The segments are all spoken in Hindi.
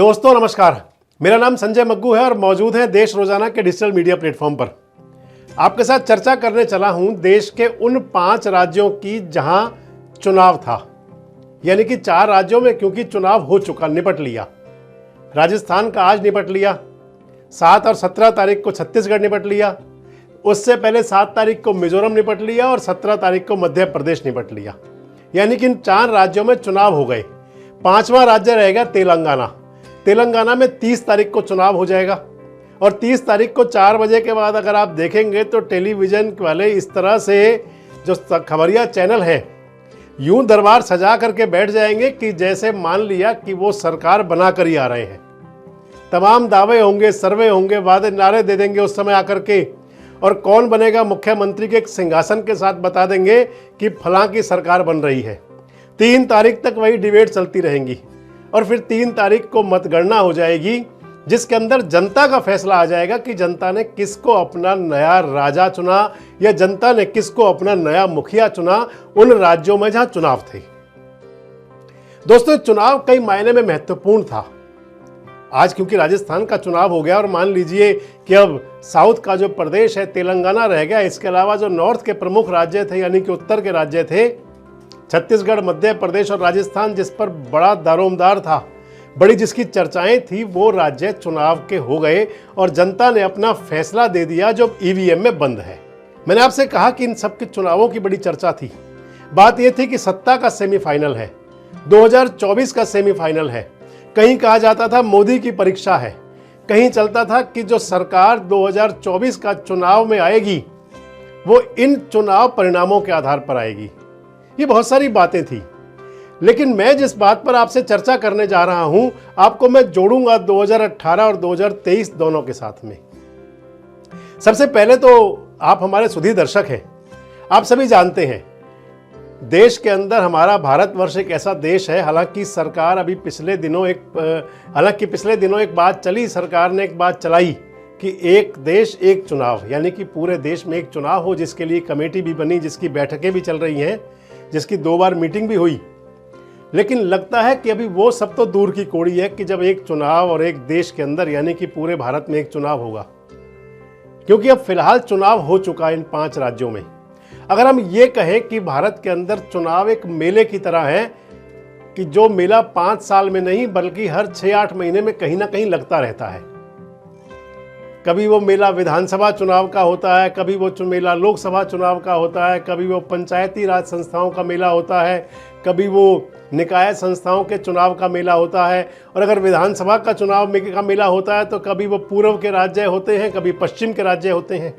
दोस्तों नमस्कार, मेरा नाम संजय मग्गू है और मौजूद है देश रोजाना के डिजिटल मीडिया प्लेटफॉर्म पर। आपके साथ चर्चा करने चला हूं देश के उन 5 राज्यों की जहां चुनाव था, यानी कि 4 राज्यों में क्योंकि चुनाव हो चुका, निपट लिया। राजस्थान का आज निपट लिया, 7 और 17 तारीख को छत्तीसगढ़ निपट लिया, उससे पहले 7 तारीख को मिजोरम निपट लिया और 17 तारीख को मध्य प्रदेश निपट लिया। यानी कि इन 4 राज्यों में चुनाव हो गए। 5वां राज्य रहेगा तेलंगाना। तेलंगाना में 30 तारीख को चुनाव हो जाएगा और 30 तारीख को 4 बजे के बाद अगर आप देखेंगे तो टेलीविज़न वाले इस तरह से जो खबरिया चैनल है यूं दरबार सजा करके बैठ जाएंगे कि जैसे मान लिया कि वो सरकार बना कर ही आ रहे हैं। तमाम दावे होंगे, सर्वे होंगे, वादे नारे दे देंगे उस समय आकर के, और कौन बनेगा मुख्यमंत्री के सिंहासन के साथ बता देंगे कि फलां की सरकार बन रही है। 3 तारीख तक वही डिबेट चलती रहेंगी और फिर 3 तारीख को मतगणना हो जाएगी, जिसके अंदर जनता का फैसला आ जाएगा कि जनता ने किसको अपना नया राजा चुना या जनता ने किसको अपना नया मुखिया चुना उन राज्यों में जहां चुनाव थे। दोस्तों, चुनाव कई मायने में महत्वपूर्ण था। आज क्योंकि राजस्थान का चुनाव हो गया और मान लीजिए कि अब साउथ का जो प्रदेश है तेलंगाना रह गया, इसके अलावा जो नॉर्थ के प्रमुख राज्य थे यानी कि उत्तर के राज्य थे छत्तीसगढ़, मध्य प्रदेश और राजस्थान, जिस पर बड़ा दारोमदार था, बड़ी जिसकी चर्चाएं थी, वो राज्य चुनाव के हो गए और जनता ने अपना फैसला दे दिया जो ईवीएम में बंद है। मैंने आपसे कहा कि इन सब के चुनावों की बड़ी चर्चा थी। बात यह थी कि सत्ता का सेमीफाइनल है, 2024 का सेमीफाइनल है। कहीं कहा जाता था मोदी की परीक्षा है, कहीं चलता था कि जो सरकार 2024 का चुनाव में आएगी वो इन चुनाव परिणामों के आधार पर आएगी। ये बहुत सारी बातें थी, लेकिन मैं जिस बात पर आपसे चर्चा करने जा रहा हूं आपको मैं जोड़ूंगा 2018 और 2023 दोनों के साथ में। सबसे पहले तो आप हमारे सुधी दर्शक हैं, आप सभी जानते हैं देश के अंदर हमारा भारतवर्ष एक ऐसा देश है। हालांकि सरकार अभी पिछले दिनों एक बात चली, सरकार ने एक बात चलाई कि एक देश एक चुनाव, यानी कि पूरे देश में एक चुनाव हो, जिसके लिए कमेटी भी बनी, जिसकी बैठकें भी चल रही हैं, जिसकी 2 बार मीटिंग भी हुई। लेकिन लगता है कि अभी वो सब तो दूर की कौड़ी है कि जब एक चुनाव और एक देश के अंदर यानी कि पूरे भारत में एक चुनाव होगा, क्योंकि अब फिलहाल चुनाव हो चुका है इन 5 राज्यों में। अगर हम ये कहें कि भारत के अंदर चुनाव एक मेले की तरह है कि जो मेला 5 साल में नहीं बल्कि हर 6-8 महीने में कहीं ना कहीं लगता रहता है। कभी वो मेला विधानसभा चुनाव का होता है, कभी वो मेला लोकसभा चुनाव का होता है, कभी वो पंचायती राज संस्थाओं का मेला होता है, कभी वो निकाय संस्थाओं के चुनाव का मेला होता है, और अगर विधानसभा का चुनाव का मेला होता है तो कभी वो पूर्व के राज्य होते हैं, कभी पश्चिम के राज्य होते हैं,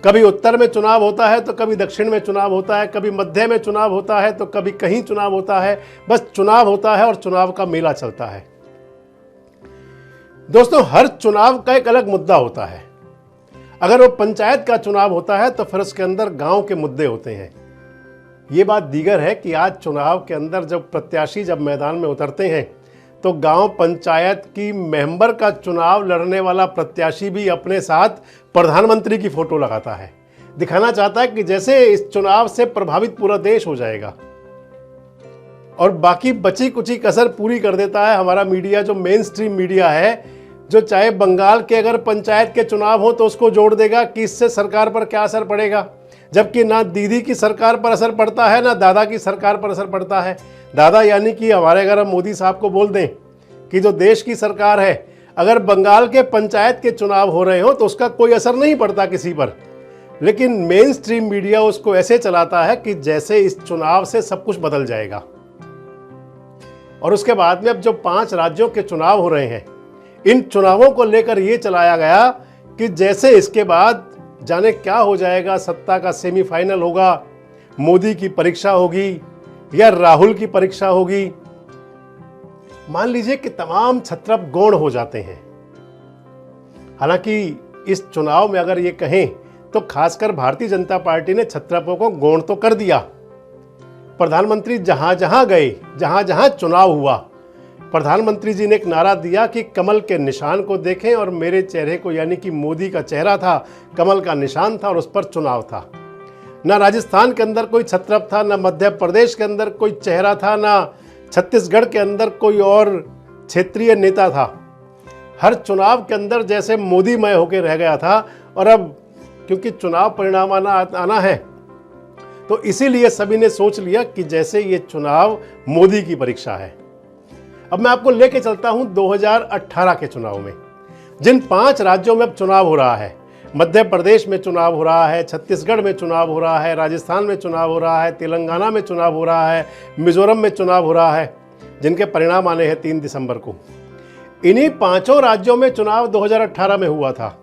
कभी उत्तर में चुनाव होता है तो कभी दक्षिण में चुनाव होता है, कभी मध्य में चुनाव होता है तो कभी कहीं चुनाव होता है। बस चुनाव होता है और चुनाव का मेला चलता है। दोस्तों, हर चुनाव का एक अलग मुद्दा होता है। अगर वो पंचायत का चुनाव होता है तो फिर उसके अंदर गांव के मुद्दे होते हैं। ये बात दीगर है कि आज चुनाव के अंदर जब प्रत्याशी जब मैदान में उतरते हैं तो गांव पंचायत की मेंबर का चुनाव लड़ने वाला प्रत्याशी भी अपने साथ प्रधानमंत्री की फोटो लगाता है, दिखाना चाहता है कि जैसे इस चुनाव से प्रभावित पूरा देश हो जाएगा, और बाकी बची कुची कसर पूरी कर देता है हमारा मीडिया, जो मेन स्ट्रीम मीडिया है, जो चाहे बंगाल के अगर पंचायत के चुनाव हो तो उसको जोड़ देगा कि इससे सरकार पर क्या असर पड़ेगा, जबकि ना दीदी की सरकार पर असर पड़ता है ना दादा की सरकार पर असर पड़ता है। दादा यानी कि हमारे अगर हम मोदी साहब को बोल दें कि जो देश की सरकार है, अगर बंगाल के पंचायत के चुनाव हो रहे हो तो उसका कोई असर नहीं पड़ता किसी पर, लेकिन मेन स्ट्रीम मीडिया उसको ऐसे चलाता है कि जैसे इस चुनाव से सब कुछ बदल जाएगा। और उसके बाद में अब जो 5 राज्यों के चुनाव हो रहे हैं, इन चुनावों को लेकर ये चलाया गया कि जैसे इसके बाद जाने क्या हो जाएगा, सत्ता का सेमीफाइनल होगा, मोदी की परीक्षा होगी या राहुल की परीक्षा होगी। मान लीजिए कि तमाम छत्रप गौण हो जाते हैं। हालांकि इस चुनाव में अगर ये कहें तो खासकर भारतीय जनता पार्टी ने छत्रपों को गौण तो कर दिया। प्रधानमंत्री जहां जहां गए, जहां जहां चुनाव हुआ, प्रधानमंत्री जी ने एक नारा दिया कि कमल के निशान को देखें, और मेरे चेहरे को, यानी कि मोदी का चेहरा था, कमल का निशान था और उस पर चुनाव था। ना राजस्थान के अंदर कोई छत्रप था, ना मध्य प्रदेश के अंदर कोई चेहरा था, ना छत्तीसगढ़ के अंदर कोई और क्षेत्रीय नेता था, हर चुनाव के अंदर जैसे मोदीमय होकर रह गया था। और अब क्योंकि चुनाव परिणाम आना है, तो इसीलिए सभी ने सोच लिया कि जैसे ये चुनाव मोदी की परीक्षा है। अब मैं आपको लेके चलता हूं 2018 के चुनाव में। जिन 5 राज्यों में अब चुनाव हो रहा है, मध्य प्रदेश में चुनाव हो रहा है, छत्तीसगढ़ में चुनाव हो रहा है, राजस्थान में चुनाव हो रहा है, तेलंगाना में चुनाव हो रहा है, मिजोरम में चुनाव हो रहा है, जिनके परिणाम आने हैं 3 दिसंबर को। इन्हीं 5 राज्यों में चुनाव 2018 में हुआ था।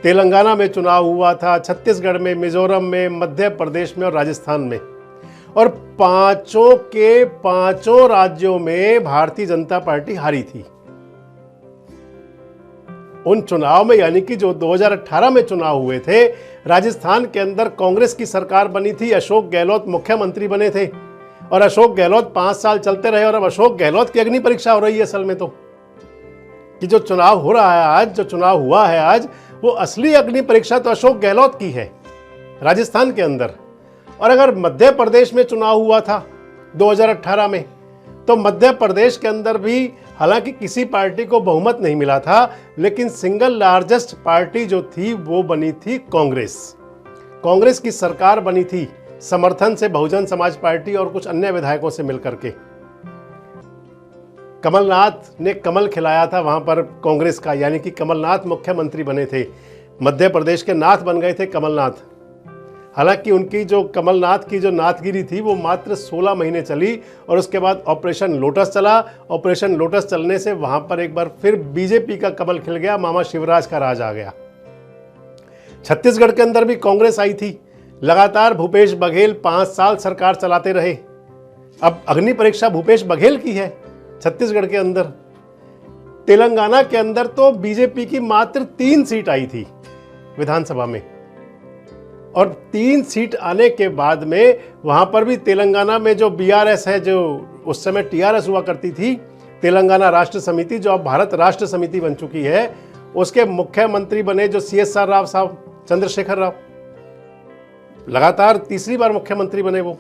तेलंगाना में चुनाव हुआ था, छत्तीसगढ़ में, मिजोरम में, मध्य प्रदेश में और राजस्थान में। और 5 के 5 राज्यों में भारतीय जनता पार्टी हारी थी। उन चुनाव में, यानी कि जो 2018 में चुनाव हुए थे, राजस्थान के अंदर कांग्रेस की सरकार बनी थी, अशोक गहलोत मुख्यमंत्री बने थे। और अशोक गहलोत 5 साल चलते रहे। और अब अशोक गहलोत की अग्नि परीक्षा हो रही है असल में, तो कि जो चुनाव हो रहा है आज, जो चुनाव हुआ है आज, वो असली अग्नि परीक्षा तो अशोक गहलोत की है राजस्थान के अंदर। और अगर मध्य प्रदेश में चुनाव हुआ था 2018 में, तो मध्य प्रदेश के अंदर भी हालांकि किसी पार्टी को बहुमत नहीं मिला था, लेकिन सिंगल लार्जेस्ट पार्टी जो थी वो बनी थी कांग्रेस। कांग्रेस की सरकार बनी थी समर्थन से बहुजन समाज पार्टी और कुछ अन्य विधायकों से मिलकर के। कमलनाथ ने कमल खिलाया था वहां पर कांग्रेस का, यानी कि कमलनाथ मुख्यमंत्री बने थे। मध्य प्रदेश के नाथ बन गए थे कमलनाथ। हालांकि उनकी जो कमलनाथ की जो नाथगिरी थी वो मात्र 16 महीने चली और उसके बाद ऑपरेशन लोटस चला। ऑपरेशन लोटस चलने से वहां पर एक बार फिर बीजेपी का कमल खिल गया, मामा शिवराज का राज आ गया। छत्तीसगढ़ के अंदर भी कांग्रेस आई थी। लगातार भूपेश बघेल 5 साल सरकार चलाते रहे। अब अग्नि परीक्षा भूपेश बघेल की है छत्तीसगढ़ के अंदर। तेलंगाना के अंदर तो बीजेपी की मात्र 3 सीट आई थी विधानसभा में। और 3 सीट आने के बाद में वहां पर भी तेलंगाना में जो बीआरएस है, जो उस समय टीआरएस हुआ करती थी, तेलंगाना राष्ट्र समिति, जो अब भारत राष्ट्र समिति बन चुकी है, उसके मुख्यमंत्री बने जो CSR राव साहब, चंद्रशेखर राव। लगातार तीसरी बार मुख्यमंत्री बने वो।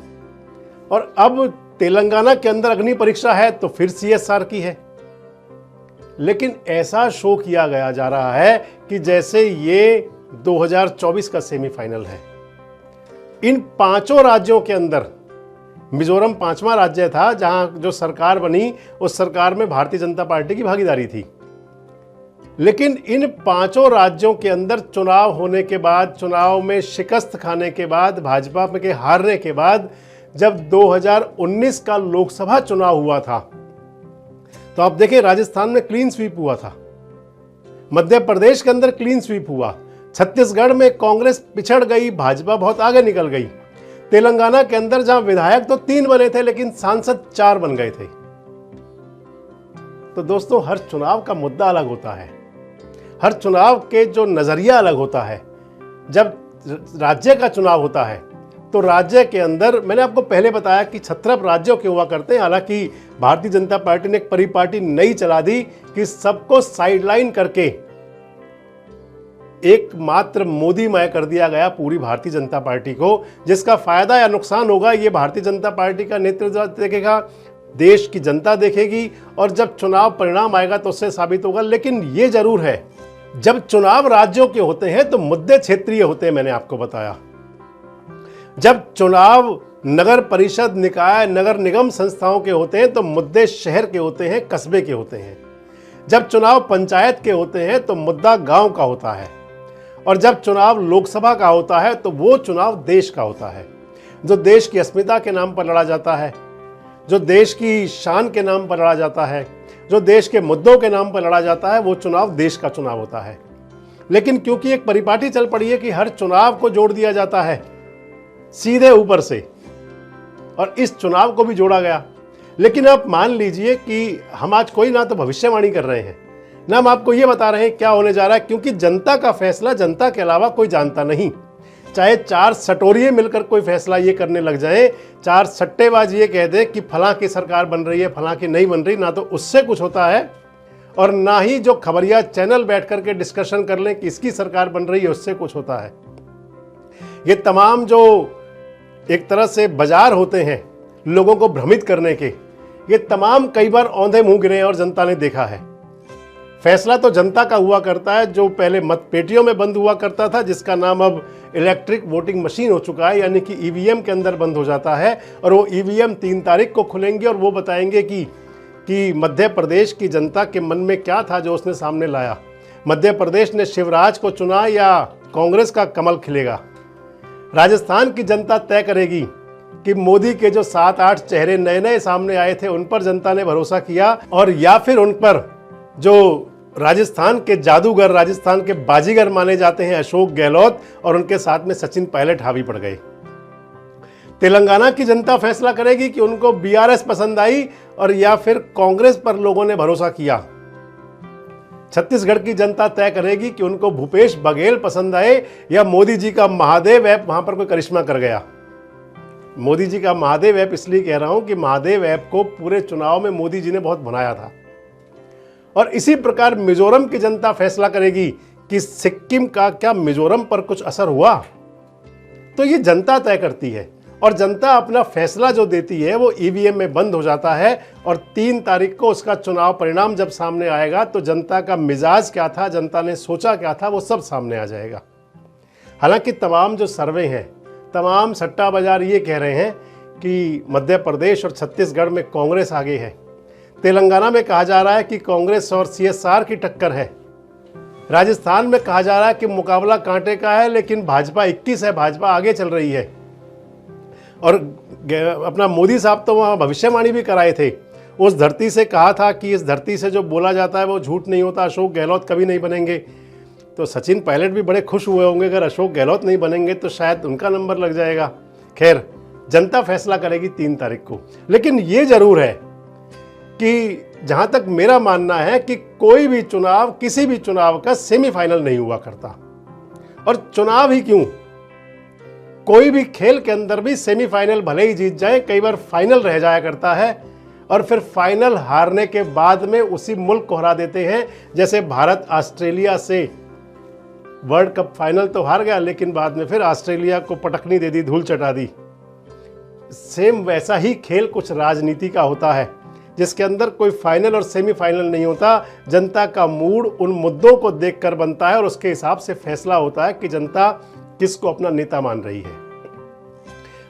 और अब तेलंगाना के अंदर अग्नि परीक्षा है तो फिर CSR की है। लेकिन ऐसा शो किया गया जा रहा है कि जैसे ये 2024 का सेमीफाइनल है। इन 5 राज्यों के अंदर मिजोरम 5वां राज्य था जहां जो सरकार बनी, उस सरकार में भारतीय जनता पार्टी की भागीदारी थी। लेकिन इन 5 राज्यों के अंदर चुनाव होने के बाद, चुनाव में शिकस्त खाने के बाद, भाजपा के हारने के बाद, जब 2019 का लोकसभा चुनाव हुआ था, तो आप देखिए राजस्थान में क्लीन स्वीप हुआ था, मध्य प्रदेश के अंदर क्लीन स्वीप हुआ, छत्तीसगढ़ में कांग्रेस पिछड़ गई, भाजपा बहुत आगे निकल गई। तेलंगाना के अंदर जहां विधायक तो 3 बने थे लेकिन सांसद 4 बन गए थे। तो दोस्तों, हर चुनाव का मुद्दा अलग होता है, हर चुनाव के जो नजरिया अलग होता है। जब राज्य का चुनाव होता है तो राज्य के अंदर, मैंने आपको पहले बताया कि 16 राज्यों के हुआ करते हैं। हालांकि भारतीय जनता पार्टी ने एक परिपाटी नई चला दी कि सबको साइडलाइन करके एकमात्र मोदीमय कर दिया गया पूरी भारतीय जनता पार्टी को, जिसका फायदा या नुकसान होगा ये भारतीय जनता पार्टी का नेतृत्व देखेगा, देश की जनता देखेगी, और जब चुनाव परिणाम आएगा तो उससे साबित होगा। लेकिन ये जरूर है, जब चुनाव राज्यों के होते हैं तो मुद्दे क्षेत्रीय होते हैं। मैंने आपको बताया, जब चुनाव नगर परिषद, निकाय, नगर निगम संस्थाओं के होते हैं तो मुद्दे शहर के होते हैं, कस्बे के होते हैं। जब चुनाव पंचायत के होते हैं तो मुद्दा गांव का होता है। और जब चुनाव लोकसभा का होता है तो वो चुनाव देश का होता है, जो देश की अस्मिता के नाम पर लड़ा जाता है, जो देश की शान के नाम पर लड़ा जाता है, जो देश के मुद्दों के नाम पर लड़ा जाता है, वो चुनाव देश का चुनाव होता है। लेकिन क्योंकि एक परिपाटी चल पड़ी है कि हर चुनाव को जोड़ दिया जाता है सीधे ऊपर से, और इस चुनाव को भी जोड़ा गया। लेकिन आप मान लीजिए कि हम आज कोई ना तो भविष्यवाणी कर रहे हैं, ना हम आपको ये बता रहे हैं क्या होने जा रहा है, क्योंकि जनता का फैसला जनता के अलावा कोई जानता नहीं। चाहे 4 सटोरिये मिलकर कोई फैसला ये करने लग जाए, 4 सट्टेबाज ये कह दे कि फलां की सरकार बन रही है, फलां की नहीं बन रही, ना तो उससे कुछ होता है, और ना ही जो खबरिया चैनल बैठ करके डिस्कशन कर लें कि इसकी सरकार बन रही है, उससे कुछ होता है। ये तमाम जो एक तरह से बाजार होते हैं लोगों को भ्रमित करने के, ये तमाम कई बार औंधे मुंह गिरे और जनता ने देखा है। फैसला तो जनता का हुआ करता है, जो पहले मतपेटियों में बंद हुआ करता था, जिसका नाम अब इलेक्ट्रिक वोटिंग मशीन हो चुका है, यानी कि ईवीएम के अंदर बंद हो जाता है। और वो ईवीएम 3 तारीख को खुलेंगे और वो बताएंगे कि मध्य प्रदेश की जनता के मन में क्या था जो उसने सामने लाया। मध्य प्रदेश ने शिवराज को चुना या कांग्रेस का कमल खिलेगा। राजस्थान की जनता तय करेगी कि मोदी के जो 7-8 चेहरे नए नए सामने आए थे उन पर जनता ने भरोसा किया, और या फिर उन पर जो राजस्थान के जादूगर, राजस्थान के बाजीगर माने जाते हैं अशोक गहलोत, और उनके साथ में सचिन पायलट हावी पड़ गए। तेलंगाना की जनता फैसला करेगी कि उनको बीआरएस पसंद आई और या फिर कांग्रेस पर लोगों ने भरोसा किया। छत्तीसगढ़ की जनता तय करेगी कि उनको भूपेश बघेल पसंद आए या मोदी जी का महादेव ऐप वहां पर कोई करिश्मा कर गया। मोदी जी का महादेव ऐप इसलिए कह रहा हूं कि महादेव ऐप को पूरे चुनाव में मोदी जी ने बहुत भुनाया था। और इसी प्रकार मिजोरम की जनता फैसला करेगी कि सिक्किम का क्या मिजोरम पर कुछ असर हुआ। तो ये जनता तय करती है, और जनता अपना फैसला जो देती है वो ईवीएम में बंद हो जाता है, और 3 तारीख को उसका चुनाव परिणाम जब सामने आएगा तो जनता का मिजाज क्या था, जनता ने सोचा क्या था, वो सब सामने आ जाएगा। हालांकि तमाम जो सर्वे हैं, तमाम सट्टा बाजार ये कह रहे हैं कि मध्य प्रदेश और छत्तीसगढ़ में कांग्रेस आगे है। तेलंगाना में कहा जा रहा है कि कांग्रेस और सीएसआर की टक्कर है। राजस्थान में कहा जा रहा है कि मुकाबला कांटे का है, लेकिन भाजपा 21 है, भाजपा आगे चल रही है। और अपना मोदी साहब तो वहाँ भविष्यवाणी भी कराए थे, उस धरती से कहा था कि इस धरती से जो बोला जाता है वो झूठ नहीं होता, अशोक गहलोत कभी नहीं बनेंगे। तो सचिन पायलट भी बड़े खुश हुए होंगे, अगर अशोक गहलोत नहीं बनेंगे तो शायद उनका नंबर लग जाएगा। खैर, जनता फैसला करेगी 3 तारीख को। लेकिन ये जरूर है कि जहां तक मेरा मानना है कि कोई भी चुनाव, किसी भी चुनाव का सेमीफाइनल नहीं हुआ करता। और चुनाव ही क्यों, कोई भी खेल के अंदर भी सेमीफाइनल भले ही जीत जाए, कई बार फाइनल रह जाया करता है, और फिर फाइनल हारने के बाद में उसी मुल्क को हरा देते हैं। जैसे भारत ऑस्ट्रेलिया से वर्ल्ड कप फाइनल तो हार गया, लेकिन बाद में फिर ऑस्ट्रेलिया को पटकनी दे दी, धूल चटा दी। सेम वैसा ही खेल कुछ राजनीति का होता है, जिसके अंदर कोई फाइनल और सेमीफाइनल नहीं होता। जनता का मूड उन मुद्दों को देखकर बनता है और उसके हिसाब से फैसला होता है कि जनता किसको अपना नेता मान रही है।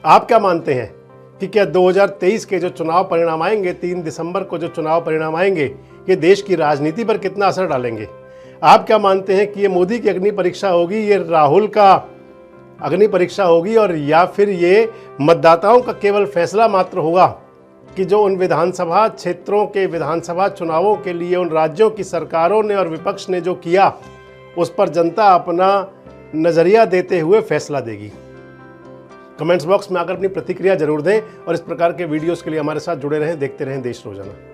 आप क्या मानते हैं कि क्या 2023 के जो चुनाव परिणाम आएंगे, 3 दिसंबर को जो चुनाव परिणाम आएंगे, ये देश की राजनीति पर कितना असर डालेंगे? आप क्या मानते हैं कि ये मोदी की अग्नि परीक्षा होगी, ये राहुल का अग्नि परीक्षा होगी, और या फिर ये मतदाताओं का केवल फैसला मात्र होगा कि जो उन विधानसभा क्षेत्रों के विधानसभा चुनावों के लिए उन राज्यों की सरकारों ने और विपक्ष ने जो किया, उस पर जनता अपना नजरिया देते हुए फैसला देगी? कमेंट्स बॉक्स में आकर अपनी प्रतिक्रिया जरूर दें, और इस प्रकार के वीडियोस के लिए हमारे साथ जुड़े रहें, देखते रहें देश रोजाना।